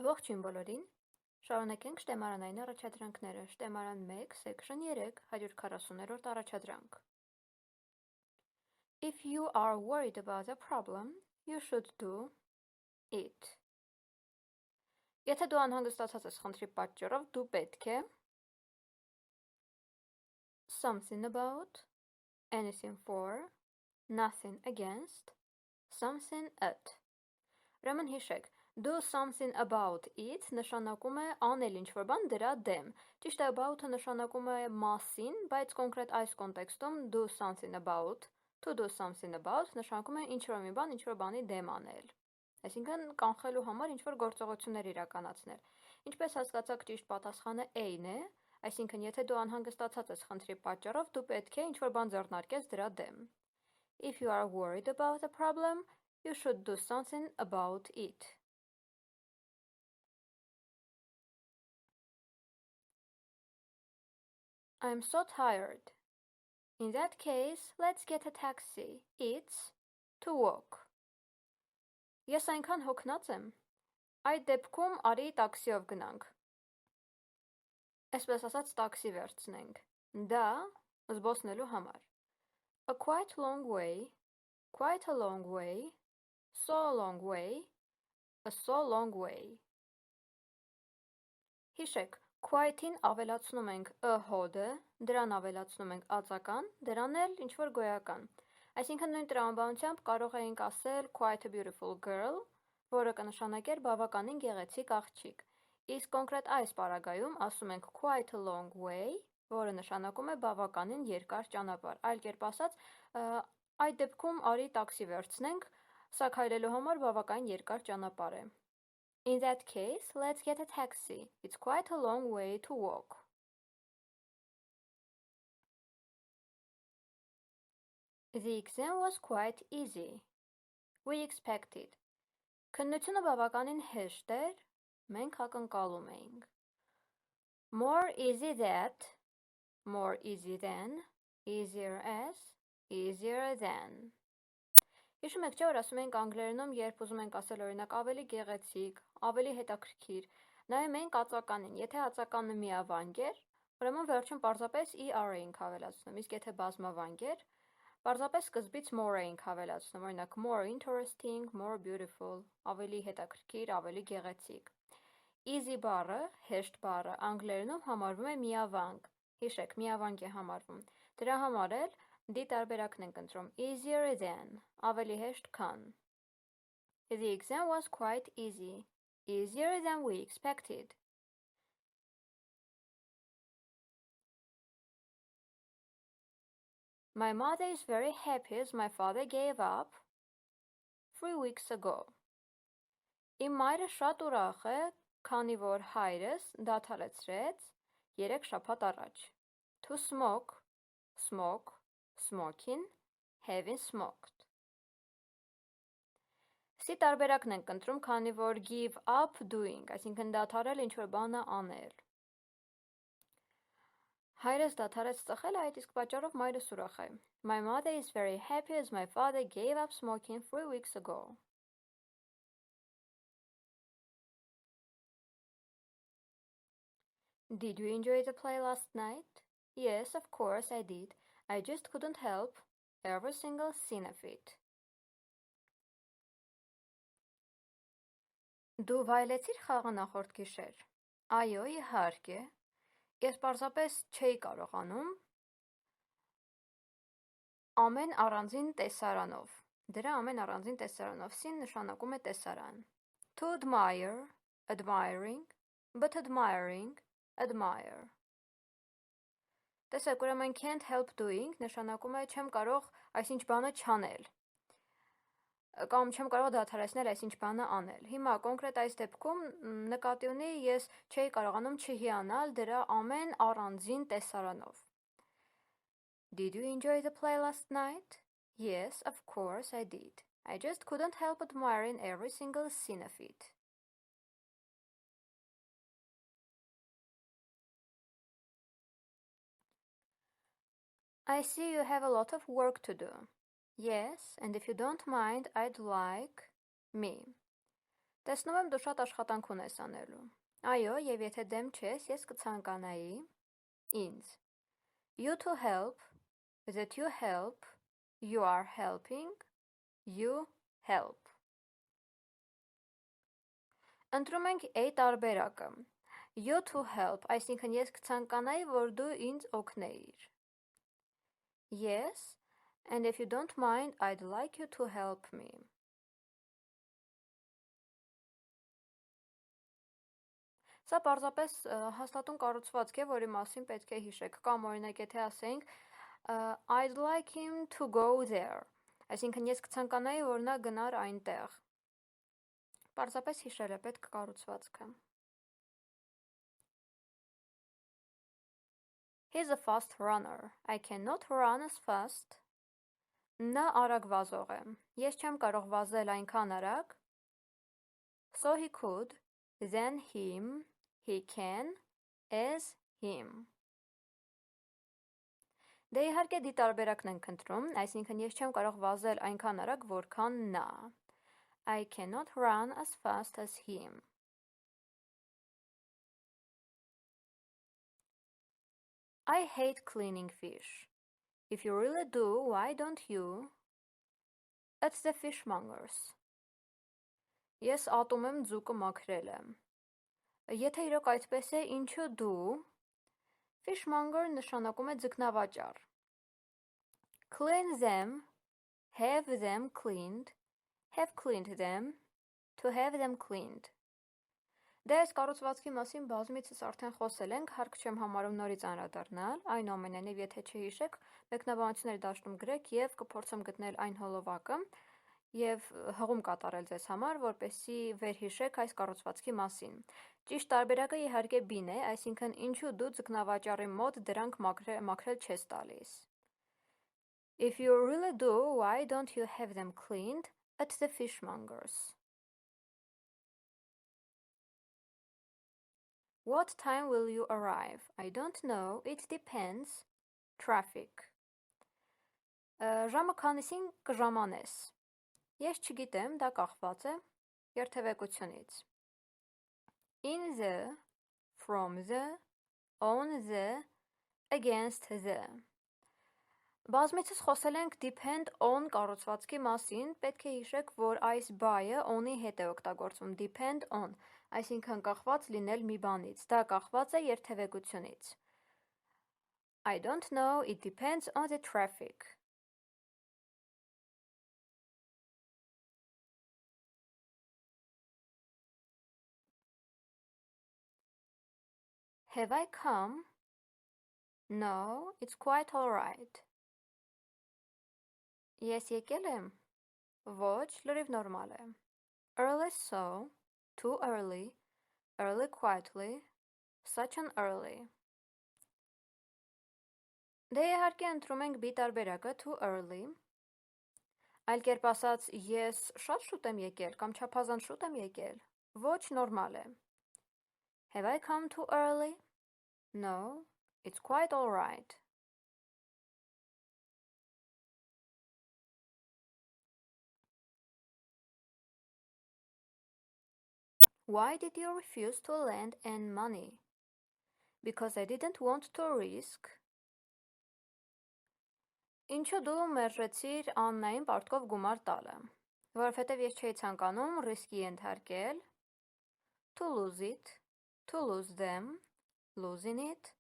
Ողջույն բոլորին, շարունակենք շտեմարանային առաջադրանքները, շտեմարան 1, section 3, 140-րդ առաջադրանք։ If you are worried about a problem, you should do it. Եթե դու անհանգստացած ես խնդրի պատճառով, դու պետք է something about, anything for, nothing against, something at. Ուրեմն հիշեք, do something about it նշանակում է անել ինչ-որ բան դրա դեմ։ Ճիշտ է, about-ը նշանակում է մասին, բայց կոնկրետ այս կոնտեքստում do something about, to do something about նշանակում է ինչ-որ մի բան, ինչ-որ բանի դեմ անել։ Այսինքն կանխելու համար ինչ-որ գործողություններ իրականացնել։ Ինչպես հասկացաք, ճիշտ պատասխանը A-ն է, այսինքն եթե դու անհանգստացած ես խնդրի պատճառով, դու պետք է ինչ-որ բան ձեռնարկես դրա դեմ։ If you are worried about a problem, you should do something about it. I'm so tired. In that case, let's get a taxi. It's to walk. Ես այնքան հոգնած եմ։ Այդ դեպքում արի տաքսիով գնանք։ Այսպես ասած տաքսի վերցնենք։ Դա զբոսնելու համար։ A quite long way, quite a long way, so long way, a so long way. Հիշեք, quite-ին ավելացնում ենք a հոդը, դրան ավելացնում ենք ածական, դրան էլ ինչ-որ գոյական։ Այսինքն նույն տրամաբանությամբ կարող էինք ասել quite a beautiful girl, որը կնշանակեր բավականին գեղեցիկ աղջիկ։ Իսկ կոնկրետ այս պարագայում ասում ենք quite a long way, որը նշանակում է բավականին երկար ճանապարհ։ Այլ կերպ ասած, այդ դեպքում արի տաքսի վերցնենք, սա քայլելու համար բավականին երկար ճանապարհ է։ In that case, let's get a taxi. It's quite a long way to walk. The exam was quite easy. We expected. Քննությունը բավականին հեշտ էր, մենք ակնկալում էինք։ More easy that, more easy than, easier as, easier than. Հիշում եք, չէ՞ որ ասում ենք անգլերենում, երբ ուզում ենք ասել օրինակ ավելի գեղեցիկ, ավելի հետաքրքիր, նայում ենք ածականին, եթե ածականը միավանկ էր, ուրեմն վերջում պարզապես er էինք հավելացնում, իսկ եթե բազմավանկ էր, պարզապես սկզբից more էինք հավելացնում, օրինակ more interesting, more beautiful, ավելի հետաքրքիր, ավելի գեղեցիկ։ Easy բառը, հեշտ բառը, անգլերենում համարվում է միավանկ, հիշեք, միավանկ է համարվում, դրա համար էլ D տարբերակն ենք ընտրում, easier than, ավելի հեշտ քան։ The exam was quite easy, easier than we expected. My mother is very happy as my father gave up 3 weeks ago. Իմ մայրը շատ ուրախ է, քանի որ հայրս դադարեցրեց 3 շաբաթ առաջ։ To smoke, smoke, smoking, having smoked. Սի տարբերակն ենք ընտրում, քանի որ give up doing, այսինքն դադարել ինչ-որ բանը անել։ Հայրս դադարեց ծխել, այդ իսկ պատճառով մայրս ուրախ է։ My mother is very happy as my father gave up smoking 3 weeks ago. Did you enjoy the play last night? Yes, of course I did. I just couldn't help every single scene of it. Դու վայելեցիր խաղը նախորդ գիշեր։ Այո, իհարկե։ Ես պարզապես չէի կարողանում ամեն առանձին տեսարանով։ Դրա ամեն առանձին տեսարանով սին նշանակում է տեսարան։ To admire, admiring, but admiring, admire. Տեսեք, ուրեմն can't help doing նշանակում է չեմ կարող այսինչ բանը չանել։ Կամ չեմ կարող դադարեցնել այսինչ բանը անել։ Հիմա կոնկրետ այս դեպքում նկատի ունի ես չէի կարողանում չհիանալ դրա ամեն առանձին տեսարանով։ Did you enjoy the play last night? Yes, of course I did. I just couldn't help admiring every single scene of it. I see you have a lot of work to do. Yes, and if you don't mind, I'd like me. Տեսնում եմ դու շատ աշխատանք ունես անելու։ Այո, եւ եթե դեմ չես, ես կցանկանայի ինձ. You to help, that you help, you are helping, you help. Ընտրում ենք A տարբերակը. You to help, այսինքն ես կցանկանայի, որ դու ինձ օգնեիր. Yes, and if you don't mind, I'd like you to help me. Սա պարզապես հաստատուն կառուցվածք է, որի մասին պետք է հիշեք, կամ օրինակ եթե ասենք I'd like him to go there, այսինքն ես կցանկանայի, որ նա գնար այնտեղ. Պարզապես հիշել է պետք կառուցվածքը. He's a fast runner. I cannot run as fast. Նա արագ վազող է. Ես չեմ կարող վազել այնքան արագ. So he could, then him, he can, as him. Դե իհարկե դիտարբերակն ենք ընտրում, այսինքն ես չեմ կարող վազել այնքան արագ, որքան նա. I cannot run as fast as him. I hate cleaning fish. If you really do, why don't you? It's the fishmongers. Ես ատում եմ ձուկը մաքրելը. Եթե իրոք այդպես է, ինչու դու? Fishmonger նշանակում է ձկնավաճառ. Clean them, have them cleaned, have cleaned them, to have them cleaned. Դե այս կառուցվածքի մասին բազմիցս արդեն խոսել ենք, հարկ չեմ համարում նորից անդրադառնալ, այնուամենայնիվ եթե չհիշեք, մեկնաբանությունների դաշտում գրեք եւ կփորձեմ գտնել այն հոլովակը եւ հղում կատարել ձեզ համար, որպեսզի վերհիշեք այս կառուցվածքի մասին։ Ճիշտ տարբերակը իհարկե B-ն է, այսինքն ինչու դու ձկնավաճառի մոտ դրանք մաքրել չես տալիս։ If you really do, why don't you have them cleaned at the fishmongers? What time will you arrive? I don't know. It depends. Traffic. Ժամը քանիսին կժամանես։ Ես չգիտեմ, դա կախված է երթևեկությունից. In the, from the, on the, against the. Բազմիցս խոսել ենք depend on կառուցվածքի մասին, պետք է հիշեք, որ այս բայը on-ի հետ է օգտագործվում, depend on, այսինքն կախված լինել մի բանից, դա կախված է երթևեկությունից. I don't know, it depends on the traffic. Have I come? No, it's quite all right. Ես եկել եմ? Ոչ, լրիվ նորմալ է. Early so, too early, early quietly, such an early. Դե իհարկե ընտրում ենք B տարբերակը too early. Այլ կերպ ասած, ես շատ շուտ եմ եկել կամ չափազանց շուտ եմ եկել. Ոչ, նորմալ է. Have I come too early? No, it's quite all right. Why did you refuse to lend Anne money? Because I didn't want to risk. Ինչու դու մերժեցիր Աննային պարտքով գումար տալը? Որովհետև ես չէի ցանկանում ռիսկի ենթարկել. To lose it, to lose them, losing it,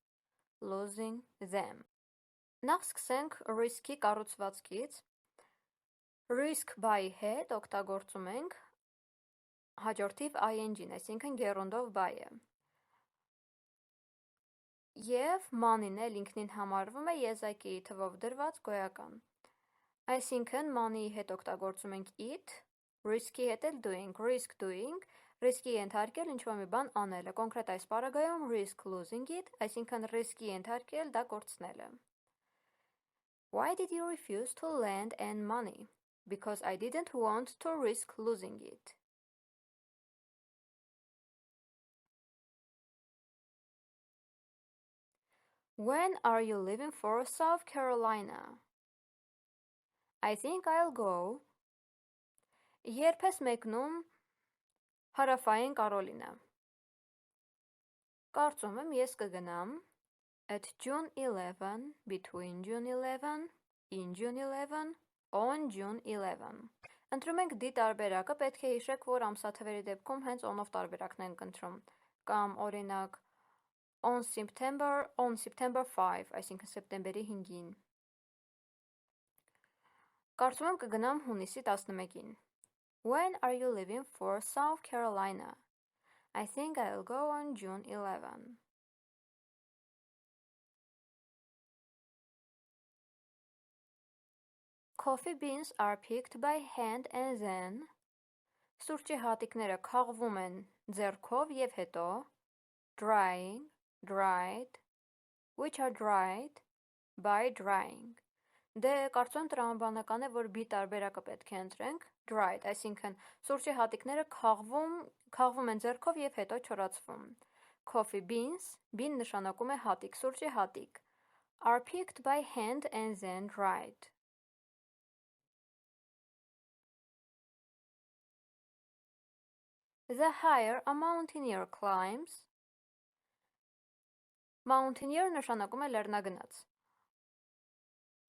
losing them. Նախ սկսենք risk-ի կառուցվածքից. Risk by հետ օգտագործում ենք հաջորդիվ ing-ին, այսինքն գերունդով by-ը։ Եվ money-ն էլ ինքնին համարվում է եզակի թվով դրված գոյական։ Այսինքն money-ի հետ օգտագործում ենք it, risk-ի հետ էլ doing, risk doing, risk-ի ենթարկել ինչ-որ մի բան անելը։ Կոնկրետ այս բառագայում risk losing it, այսինքն risk-ի ենթարկել դա կորցնելը։ Why did you refuse to lend Anne money? Because I didn't want to risk losing it. When are you leaving for South Carolina? I think I'll go. Երբ ես մեկնում Հարավային Կարոլինա։ Կարծում եմ ես կգնամ at June 11, between June 11, in June 11, on June 11. Ընտրում ենք D տարբերակը, պետք է հիշեք, որ ամսաթվերի դեպքում հենց on-ով տարբերակն ենք ընտրում, կամ օրինակ on September 5, այսինքն սեպտեմբերի 5-ին։ Կարծում եմ կգնամ հունիսի 11-ին. When are you leaving for South Carolina? I think I'll go on June 11. Coffee beans are picked by hand and then Սուրճի հատիկները քաղվում են ձեռքով և հետո drying, dried, which are dried by drying. Դե կարծում եմ տրամաբանական է, որ B տարբերակը պետք է ընտրենք, dried, այսինքն սուրճի հատիկները քաղվում են ձեռքով և հետո չորացվում։ Coffee beans, bean նշանակում է հատիկ, սուրճի հատիկ, are picked by hand and then dried. The higher a mountaineer climbs, mountaineer նշանակում է լեռնագնաց։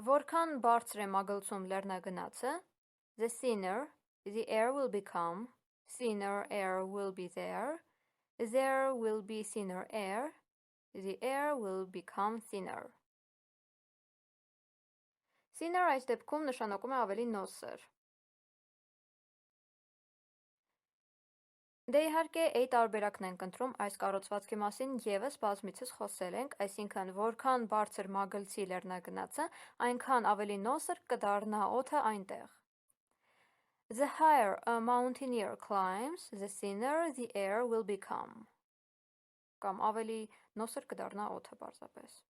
Որքան բարձր է մագլցում լեռնագնացը, the thinner the air will become, thinner air will be there will be thinner air, the air will become thinner. Thinner այս դեպքում նշանակում է ավելի նոսր։ Դե իհարկե A տարբերակն ենք ընտրում, այս կառուցվածքի մասին ևս բազմիցս խոսել ենք, այսինքն որքան բարձր մագլցի լեռնագնացը, այնքան ավելի նոսր կդառնա օդը այնտեղ։ The higher a mountaineer climbs, the thinner the air will become. Կամ ավելի նոսր կդառնա օդը պարզապես։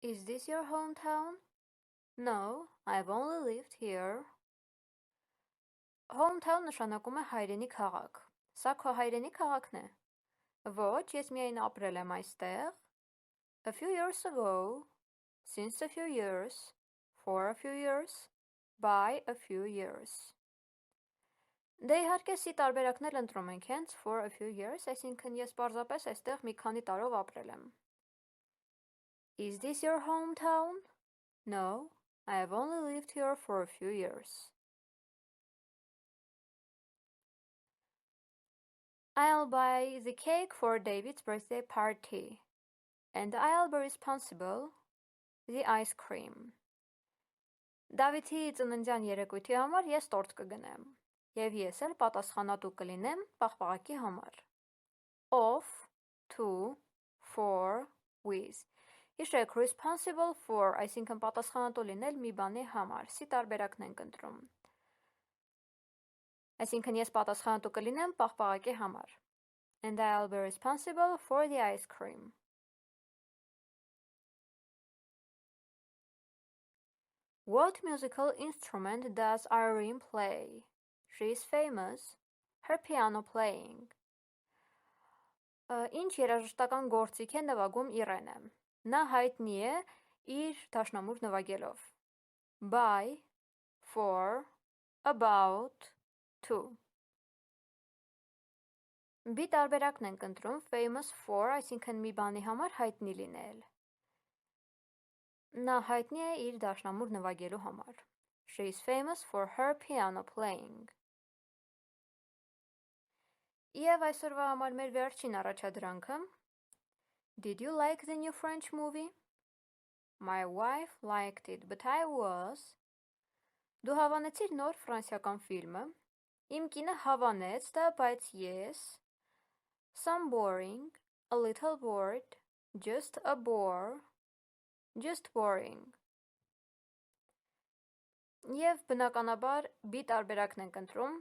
Is this your hometown? No, I've only lived here. Hometown նշանակում է հայրենի քաղաք։ Սա քո հայրենի քաղաքն է։ Ոչ, ես միայն ապրել եմ այստեղ։ A few years ago, since a few years, for a few years, by a few years. Դե իհարկե C տարբերակն էլ ընտրում ենք հենց for a few years, այսինքն ես պարզապես այստեղ մի քանի տարով ապրել եմ։ Is this your hometown? No, I have only lived here for a few years. I'll buy the cake for David's birthday party, and I'll be responsible the ice cream. Դավիթի ծննդյան երեկույթի համար ես տորտ կգնեմ, և ես էլ պատասխանատու կլինեմ պաղպաղակի համար։ Of, to, for, with. Հիշեք, responsible for, այսինքն պատասխանատու լինել մի բանի համար, C տարբերակն ենք ընտրում։ Այսինքն ես պատասխանատու կլինեմ պաղպաղակի համար։ And I'll be responsible for the ice cream. What musical instrument does Irene play? She is famous. Her piano playing. Ինչ երաժշտական գործիք է նվագում Իրենը։ Նա հայտնի է իր դաշնամուր նվագելով։ By, for, about, to. B տարբերակն ենք ընտրում famous for, այսինքն մի բանի համար հայտնի լինել։ Նա հայտնի է իր դաշնամուր նվագելու համար։ She is famous for her piano playing. Եվ այսօրվա համար մեր վերջին առաջադրանքը Did you like the new French movie? My wife liked it, but I was. Դու հավանեցիր նոր ֆրանսիական ֆիլմը։ Իմ կինը հավանեց դա, բայց ես. Some boring, a little bored, just a bore, just boring. Եվ բնականաբար B տարբերակն ենք ընտրում,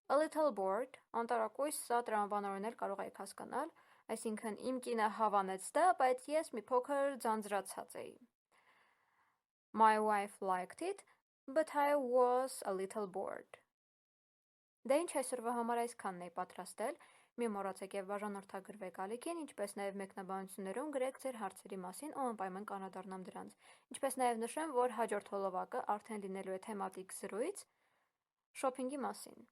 a little bored, անտարակույս սա տրամաբանորեն էլ կարող եք հասկանալ, այսինքն իմ կինը հավանեց դա, բայց ես մի փոքր ձանձրացած էի։ My wife liked it, but I was a little bored. Դե ինչ այսօրվա համար այսքանն էի պատրաստել, Մի մոռացեք եւ բաժանորդագրվեք ալիքին, ինչպես նաեւ մեկնաբանություններում գրեք ձեր հարցերի մասին ու անպայման կանադառնամ դրանց։ Ինչպես նաեւ նշեմ, որ հաջորդ հոլովակը արդեն լինելու է թեմատիկ զրույց շոփինգի մասին։